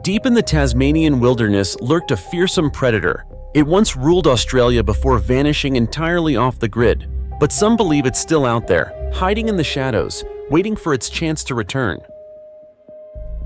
Deep in the Tasmanian wilderness lurked a fearsome predator. It once ruled Australia before vanishing entirely off the grid, but some believe it's still out there, hiding in the shadows, waiting for its chance to return.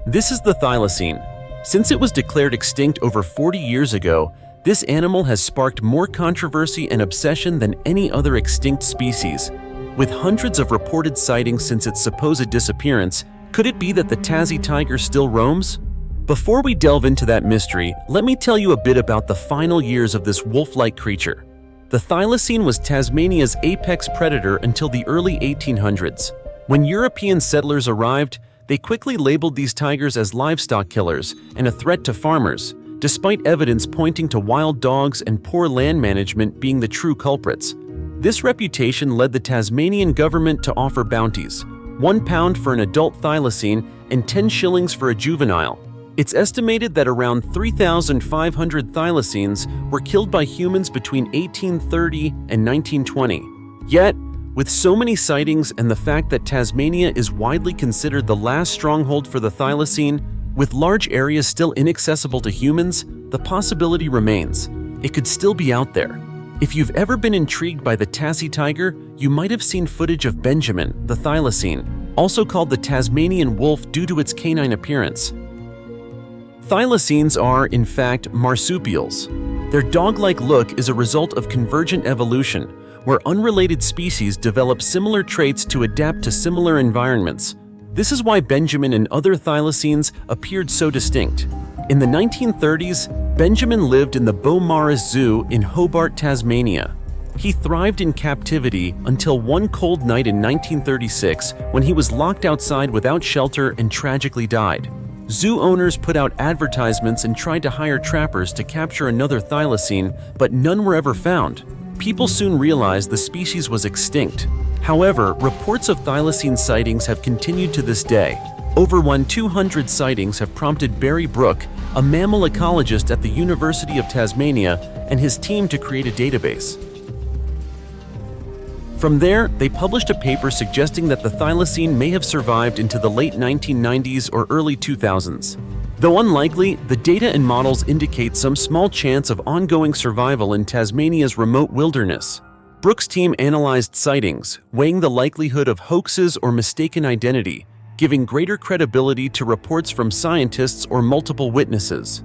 This is the thylacine. Since it was declared extinct over 40 years ago, this animal has sparked more controversy and obsession than any other extinct species. With hundreds of reported sightings since its supposed disappearance, could it be that the Tassie tiger still roams? Before we delve into that mystery, let me tell you a bit about the final years of this wolf-like creature. The thylacine was Tasmania's apex predator until the early 1800s. When European settlers arrived, they quickly labeled these tigers as livestock killers and a threat to farmers, despite evidence pointing to wild dogs and poor land management being the true culprits. This reputation led the Tasmanian government to offer bounties: £1 for an adult thylacine and 10 shillings for a juvenile. It's estimated that around 3,500 thylacines were killed by humans between 1830 and 1920. Yet, with so many sightings and the fact that Tasmania is widely considered the last stronghold for the thylacine, with large areas still inaccessible to humans, the possibility remains. It could still be out there. If you've ever been intrigued by the Tassie tiger, you might have seen footage of Benjamin, the thylacine, also called the Tasmanian wolf due to its canine appearance. Thylacines are, in fact, marsupials. Their dog-like look is a result of convergent evolution, where unrelated species develop similar traits to adapt to similar environments. This is why Benjamin and other thylacines appeared so distinct. In the 1930s, Benjamin lived in the Beaumaris Zoo in Hobart, Tasmania. He thrived in captivity until one cold night in 1936 when he was locked outside without shelter and tragically died. Zoo owners put out advertisements and tried to hire trappers to capture another thylacine, but none were ever found. People soon realized the species was extinct. However, reports of thylacine sightings have continued to this day. Over 200 sightings have prompted Barry Brook, a mammal ecologist at the University of Tasmania, and his team to create a database. From there, they published a paper suggesting that the thylacine may have survived into the late 1990s or early 2000s. Though unlikely, the data and models indicate some small chance of ongoing survival in Tasmania's remote wilderness. Brook's team analyzed sightings, weighing the likelihood of hoaxes or mistaken identity, giving greater credibility to reports from scientists or multiple witnesses.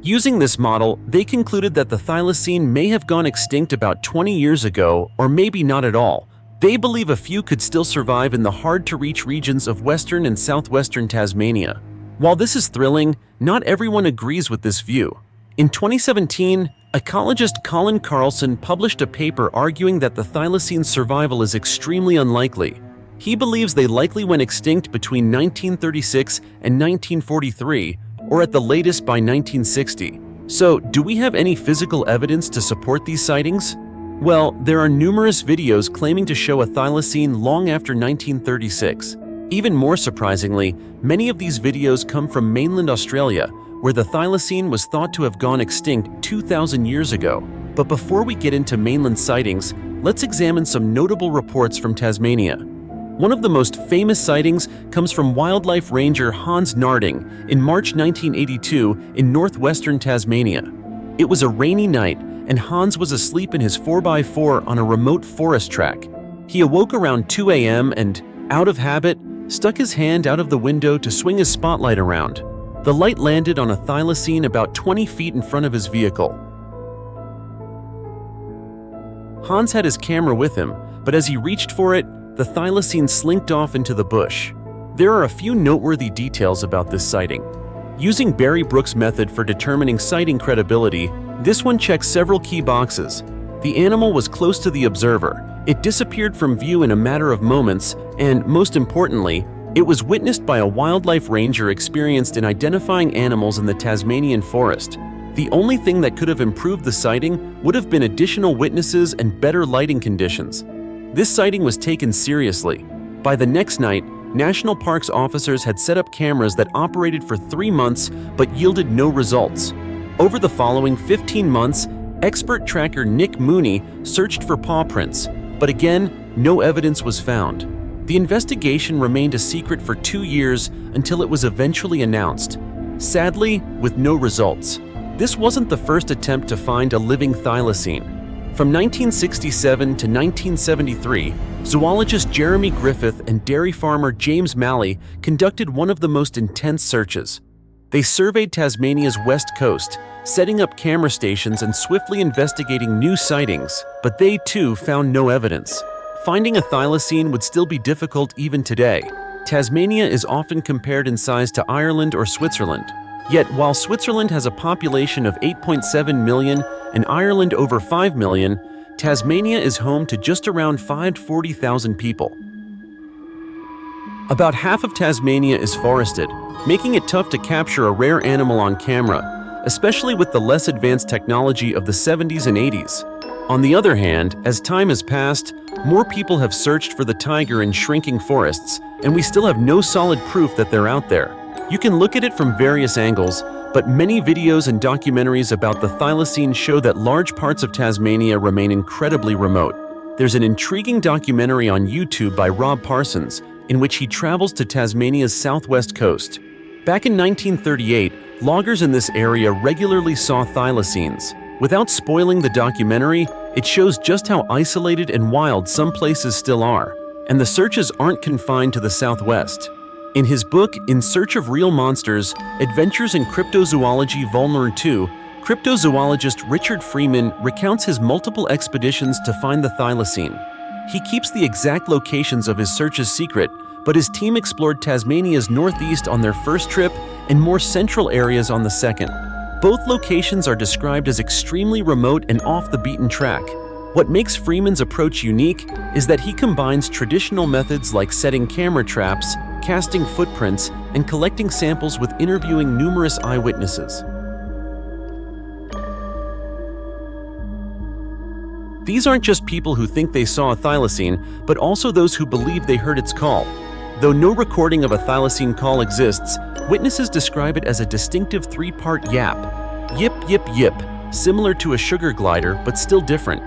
Using this model, they concluded that the thylacine may have gone extinct about 20 years ago, or maybe not at all. They believe a few could still survive in the hard-to-reach regions of western and southwestern Tasmania. While this is thrilling, not everyone agrees with this view. In 2017, ecologist Colin Carlson published a paper arguing that the thylacine's survival is extremely unlikely. He believes they likely went extinct between 1936 and 1943, or at the latest by 1960. So, do we have any physical evidence to support these sightings? Well, there are numerous videos claiming to show a thylacine long after 1936. Even more surprisingly, many of these videos come from mainland Australia, where the thylacine was thought to have gone extinct 2,000 years ago. But before we get into mainland sightings, let's examine some notable reports from Tasmania. One of the most famous sightings comes from wildlife ranger Hans Narding in March 1982 in northwestern Tasmania. It was a rainy night, and Hans was asleep in his 4x4 on a remote forest track. He awoke around 2 a.m. and, out of habit, stuck his hand out of the window to swing his spotlight around. The light landed on a thylacine about 20 feet in front of his vehicle. Hans had his camera with him, but as he reached for it, the thylacine slinked off into the bush. There are a few noteworthy details about this sighting. Using Barry Brook's method for determining sighting credibility, this one checks several key boxes. The animal was close to the observer, it disappeared from view in a matter of moments, and, most importantly, it was witnessed by a wildlife ranger experienced in identifying animals in the Tasmanian forest. The only thing that could have improved the sighting would have been additional witnesses and better lighting conditions. This sighting was taken seriously. By the next night, National Parks officers had set up cameras that operated for 3 months but yielded no results. Over the following 15 months, expert tracker Nick Mooney searched for paw prints, but again, no evidence was found. The investigation remained a secret for 2 years until it was eventually announced, sadly with no results. This wasn't the first attempt to find a living thylacine. From 1967 to 1973, zoologist Jeremy Griffith and dairy farmer James Malley conducted one of the most intense searches. They surveyed Tasmania's west coast, setting up camera stations and swiftly investigating new sightings, but they too found no evidence. Finding a thylacine would still be difficult even today. Tasmania is often compared in size to Ireland or Switzerland. Yet, while Switzerland has a population of 8.7 million and Ireland over 5 million, Tasmania is home to just around 540,000 people. About half of Tasmania is forested, making it tough to capture a rare animal on camera, especially with the less advanced technology of the 70s and 80s. On the other hand, as time has passed, more people have searched for the tiger in shrinking forests, and we still have no solid proof that they're out there. You can look at it from various angles, but many videos and documentaries about the thylacine show that large parts of Tasmania remain incredibly remote. There's an intriguing documentary on YouTube by Rob Parsons, in which he travels to Tasmania's southwest coast. Back in 1938, loggers in this area regularly saw thylacines. Without spoiling the documentary, it shows just how isolated and wild some places still are, and the searches aren't confined to the southwest. In his book, In Search of Real Monsters, Adventures in Cryptozoology Volume 2, cryptozoologist Richard Freeman recounts his multiple expeditions to find the thylacine. He keeps the exact locations of his searches secret, but his team explored Tasmania's northeast on their first trip and more central areas on the second. Both locations are described as extremely remote and off the beaten track. What makes Freeman's approach unique is that he combines traditional methods like setting camera traps, casting footprints, and collecting samples with interviewing numerous eyewitnesses. These aren't just people who think they saw a thylacine, but also those who believe they heard its call. Though no recording of a thylacine call exists, witnesses describe it as a distinctive three-part yap. Yip, yip, yip, similar to a sugar glider, but still different.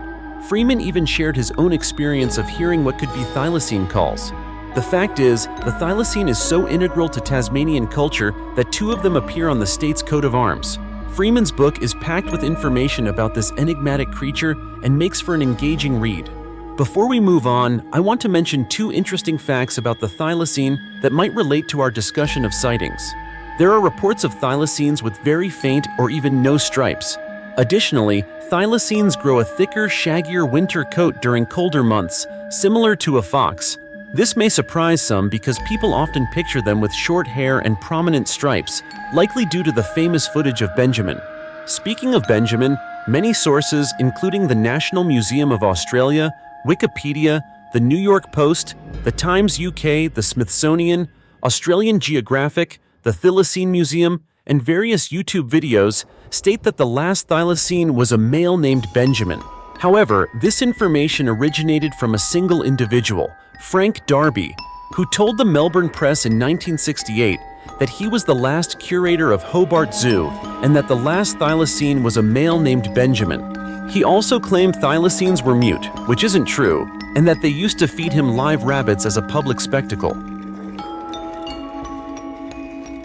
Freeman even shared his own experience of hearing what could be thylacine calls. The fact is, the thylacine is so integral to Tasmanian culture that 2 of them appear on the state's coat of arms. Freeman's book is packed with information about this enigmatic creature and makes for an engaging read. Before we move on, I want to mention 2 interesting facts about the thylacine that might relate to our discussion of sightings. There are reports of thylacines with very faint or even no stripes. Additionally, thylacines grow a thicker, shaggier winter coat during colder months, similar to a fox. This may surprise some because people often picture them with short hair and prominent stripes, likely due to the famous footage of Benjamin. Speaking of Benjamin, many sources, including the National Museum of Australia, Wikipedia, the New York Post, the Times UK, the Smithsonian, Australian Geographic, the Thylacine Museum, and various YouTube videos state that the last thylacine was a male named Benjamin. However, this information originated from a single individual, Frank Darby, who told the Melbourne Press in 1968 that he was the last curator of Hobart Zoo and that the last thylacine was a male named Benjamin. He also claimed thylacines were mute, which isn't true, and that they used to feed him live rabbits as a public spectacle.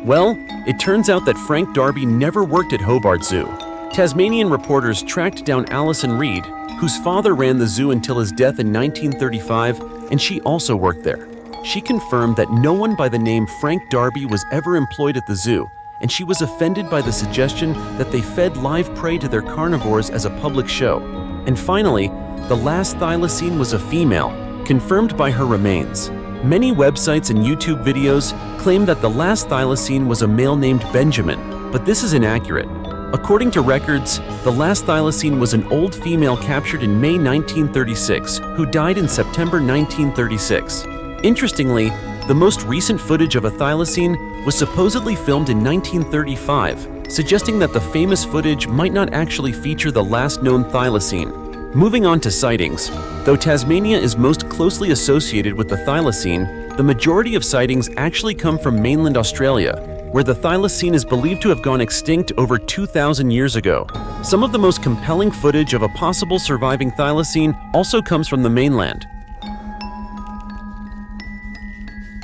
Well, it turns out that Frank Darby never worked at Hobart Zoo. Tasmanian reporters tracked down Alison Reed, whose father ran the zoo until his death in 1935, and she also worked there. She confirmed that no one by the name Frank Darby was ever employed at the zoo, and she was offended by the suggestion that they fed live prey to their carnivores as a public show. And finally, the last thylacine was a female, confirmed by her remains. Many websites and YouTube videos claim that the last thylacine was a male named Benjamin, but this is inaccurate. According to records, the last thylacine was an old female captured in May 1936, who died in September 1936. Interestingly, the most recent footage of a thylacine was supposedly filmed in 1935, suggesting that the famous footage might not actually feature the last known thylacine. Moving on to sightings, though Tasmania is most closely associated with the thylacine, the majority of sightings actually come from mainland Australia, where the thylacine is believed to have gone extinct over 2,000 years ago. Some of the most compelling footage of a possible surviving thylacine also comes from the mainland.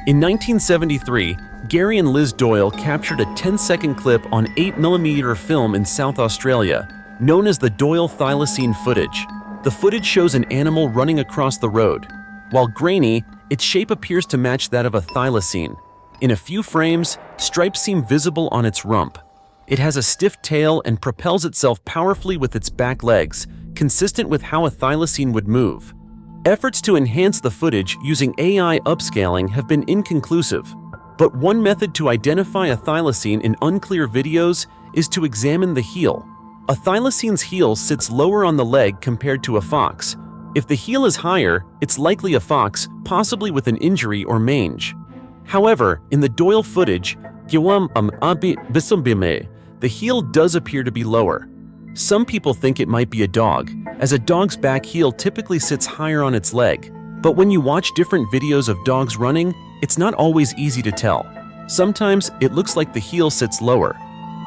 In 1973, Gary and Liz Doyle captured a 10-second clip on 8mm film in South Australia, known as the Doyle Thylacine footage. The footage shows an animal running across the road. While grainy, its shape appears to match that of a thylacine. In a few frames, stripes seem visible on its rump. It has a stiff tail and propels itself powerfully with its back legs, consistent with how a thylacine would move. Efforts to enhance the footage using AI upscaling have been inconclusive, but one method to identify a thylacine in unclear videos is to examine the heel. A thylacine's heel sits lower on the leg compared to a fox. If the heel is higher, it's likely a fox, possibly with an injury or mange. However, in the Doyle footage, the heel does appear to be lower. Some people think it might be a dog, as a dog's back heel typically sits higher on its leg. But when you watch different videos of dogs running, it's not always easy to tell. Sometimes it looks like the heel sits lower.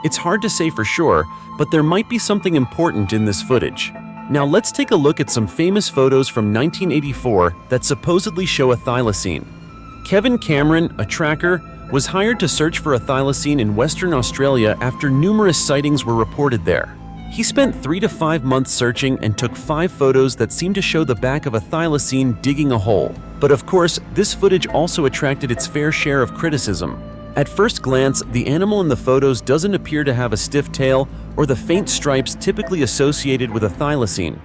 It's hard to say for sure, but there might be something important in this footage. Now let's take a look at some famous photos from 1984 that supposedly show a thylacine. Kevin Cameron, a tracker, was hired to search for a thylacine in Western Australia after numerous sightings were reported there. He spent 3 to 5 months searching and took 5 photos that seemed to show the back of a thylacine digging a hole. But of course, this footage also attracted its fair share of criticism. At first glance, the animal in the photos doesn't appear to have a stiff tail or the faint stripes typically associated with a thylacine.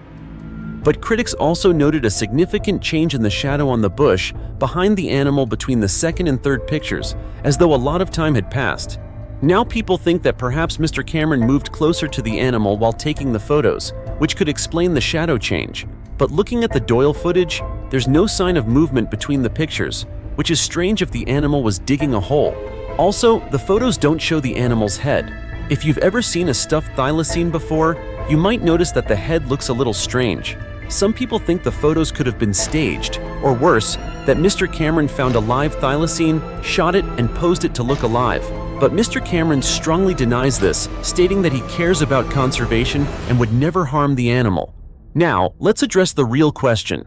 But critics also noted a significant change in the shadow on the bush behind the animal between the second and third pictures, as though a lot of time had passed. Now people think that perhaps Mr. Cameron moved closer to the animal while taking the photos, which could explain the shadow change. But looking at the Doyle footage, there's no sign of movement between the pictures, which is strange if the animal was digging a hole. Also, the photos don't show the animal's head. If you've ever seen a stuffed thylacine before, you might notice that the head looks a little strange. Some people think the photos could have been staged, or worse, that Mr. Cameron found a live thylacine, shot it, and posed it to look alive. But Mr. Cameron strongly denies this, stating that he cares about conservation and would never harm the animal. Now, let's address the real question.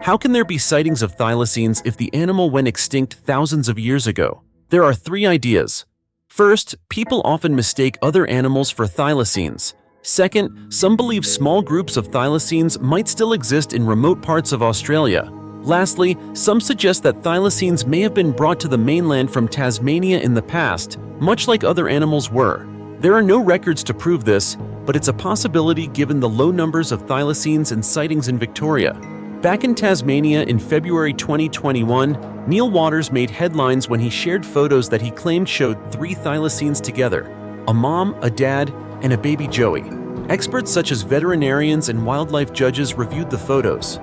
How can there be sightings of thylacines if the animal went extinct thousands of years ago? There are 3 ideas. First, people often mistake other animals for thylacines. Second, some believe small groups of thylacines might still exist in remote parts of Australia. Lastly, some suggest that thylacines may have been brought to the mainland from Tasmania in the past, much like other animals were. There are no records to prove this, but it's a possibility given the low numbers of thylacines and sightings in Victoria. Back in Tasmania in February 2021, Neil Waters made headlines when he shared photos that he claimed showed 3 thylacines together: a mom, a dad, and a baby Joey. Experts such as veterinarians and wildlife judges reviewed the photos.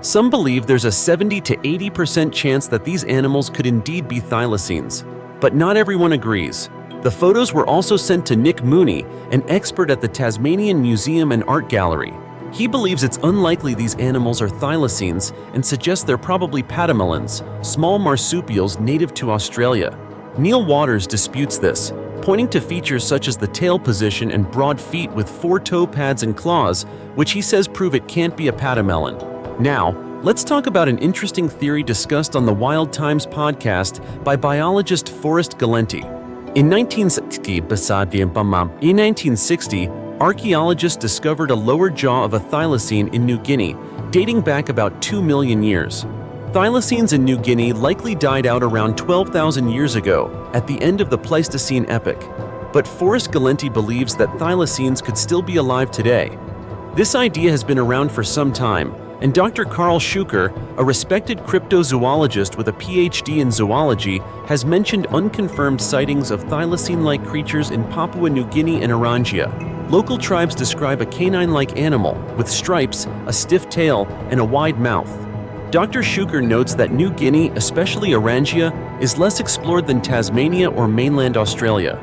Some believe there's a 70 to 80% chance that these animals could indeed be thylacines, but not everyone agrees. The photos were also sent to Nick Mooney, an expert at the Tasmanian Museum and Art Gallery. He believes it's unlikely these animals are thylacines and suggests they're probably pademelons, small marsupials native to Australia. Neil Waters disputes this, pointing to features such as the tail position and broad feet with 4 toe pads and claws, which he says prove it can't be a pademelon. Now, let's talk about an interesting theory discussed on the Wild Times podcast by biologist Forrest Galenti. In 1960, archaeologists discovered a lower jaw of a thylacine in New Guinea, dating back about 2 million years. Thylacines in New Guinea likely died out around 12,000 years ago, at the end of the Pleistocene epoch. But Forrest Galenti believes that thylacines could still be alive today. This idea has been around for some time, and Dr. Carl Schuker, a respected cryptozoologist with a PhD in zoology, has mentioned unconfirmed sightings of thylacine-like creatures in Papua New Guinea and Orangia. Local tribes describe a canine-like animal with stripes, a stiff tail, and a wide mouth. Dr. Schuker notes that New Guinea, especially Orangia, is less explored than Tasmania or mainland Australia.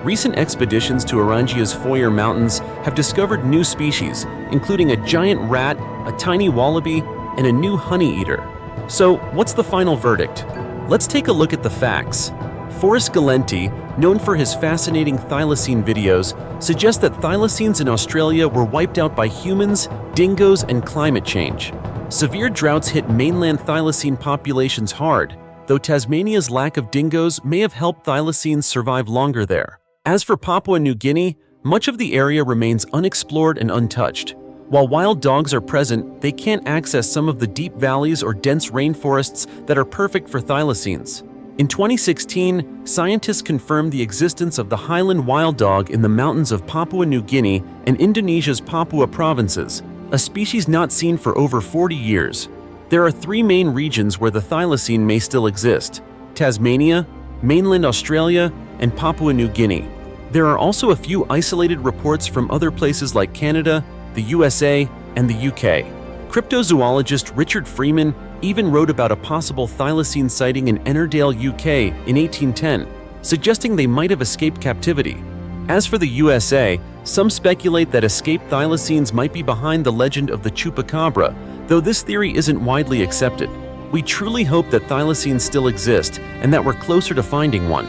Recent expeditions to Orangia's Foyer Mountains have discovered new species, including a giant rat, a tiny wallaby, and a new honey eater. So, what's the final verdict? Let's take a look at the facts. Forrest Galenti, known for his fascinating thylacine videos, suggests that thylacines in Australia were wiped out by humans, dingoes, and climate change. Severe droughts hit mainland thylacine populations hard, though Tasmania's lack of dingoes may have helped thylacines survive longer there. As for Papua New Guinea, much of the area remains unexplored and untouched. While wild dogs are present, they can't access some of the deep valleys or dense rainforests that are perfect for thylacines. In 2016, scientists confirmed the existence of the Highland wild dog in the mountains of Papua New Guinea and Indonesia's Papua provinces, a species not seen for over 40 years. There are three main regions where the thylacine may still exist: Tasmania, mainland Australia, and Papua New Guinea. There are also a few isolated reports from other places like Canada, the USA, and the UK. Cryptozoologist Richard Freeman even wrote about a possible thylacine sighting in Ennerdale, UK in 1810, suggesting they might have escaped captivity. As for the USA, some speculate that escaped thylacines might be behind the legend of the chupacabra, though this theory isn't widely accepted. We truly hope that thylacines still exist and that we're closer to finding one.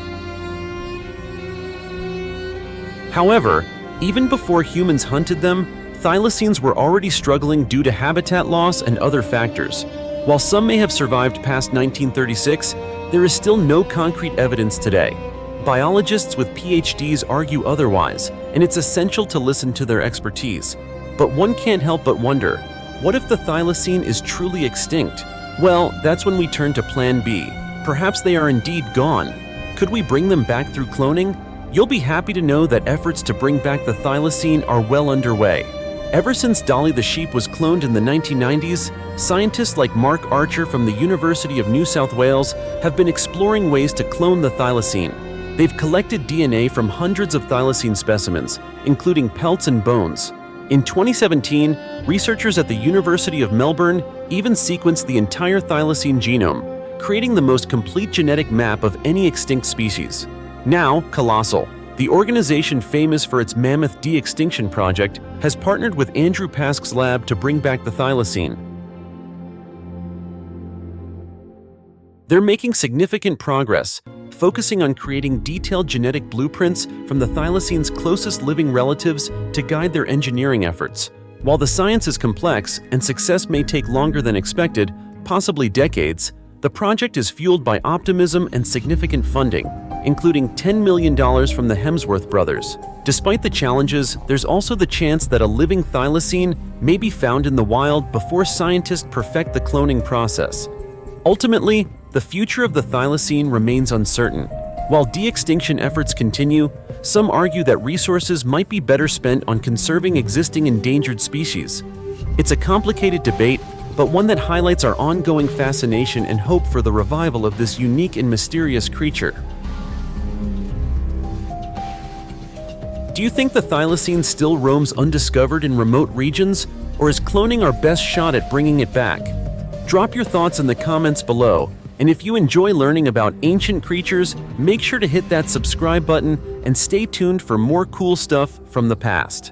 However, even before humans hunted them, thylacines were already struggling due to habitat loss and other factors. While some may have survived past 1936, there is still no concrete evidence today. Biologists with PhDs argue otherwise, and it's essential to listen to their expertise. But one can't help but wonder, what if the thylacine is truly extinct? Well, that's when we turn to Plan B. Perhaps they are indeed gone. Could we bring them back through cloning? You'll be happy to know that efforts to bring back the thylacine are well underway. Ever since Dolly the sheep was cloned in the 1990s, scientists like Mark Archer from the University of New South Wales have been exploring ways to clone the thylacine. They've collected DNA from hundreds of thylacine specimens, including pelts and bones. In 2017, researchers at the University of Melbourne even sequenced the entire thylacine genome, creating the most complete genetic map of any extinct species. Now, Colossal, the organization famous for its mammoth de-extinction project, has partnered with Andrew Pask's lab to bring back the thylacine. They're making significant progress, focusing on creating detailed genetic blueprints from the thylacine's closest living relatives to guide their engineering efforts. While the science is complex and success may take longer than expected, possibly decades, the project is fueled by optimism and significant funding, including $10 million from the Hemsworth brothers. Despite the challenges, there's also the chance that a living thylacine may be found in the wild before scientists perfect the cloning process. Ultimately, the future of the thylacine remains uncertain. While de-extinction efforts continue, some argue that resources might be better spent on conserving existing endangered species. It's a complicated debate, but one that highlights our ongoing fascination and hope for the revival of this unique and mysterious creature. Do you think the thylacine still roams undiscovered in remote regions, or is cloning our best shot at bringing it back? Drop your thoughts in the comments below, and if you enjoy learning about ancient creatures, make sure to hit that subscribe button and stay tuned for more cool stuff from the past.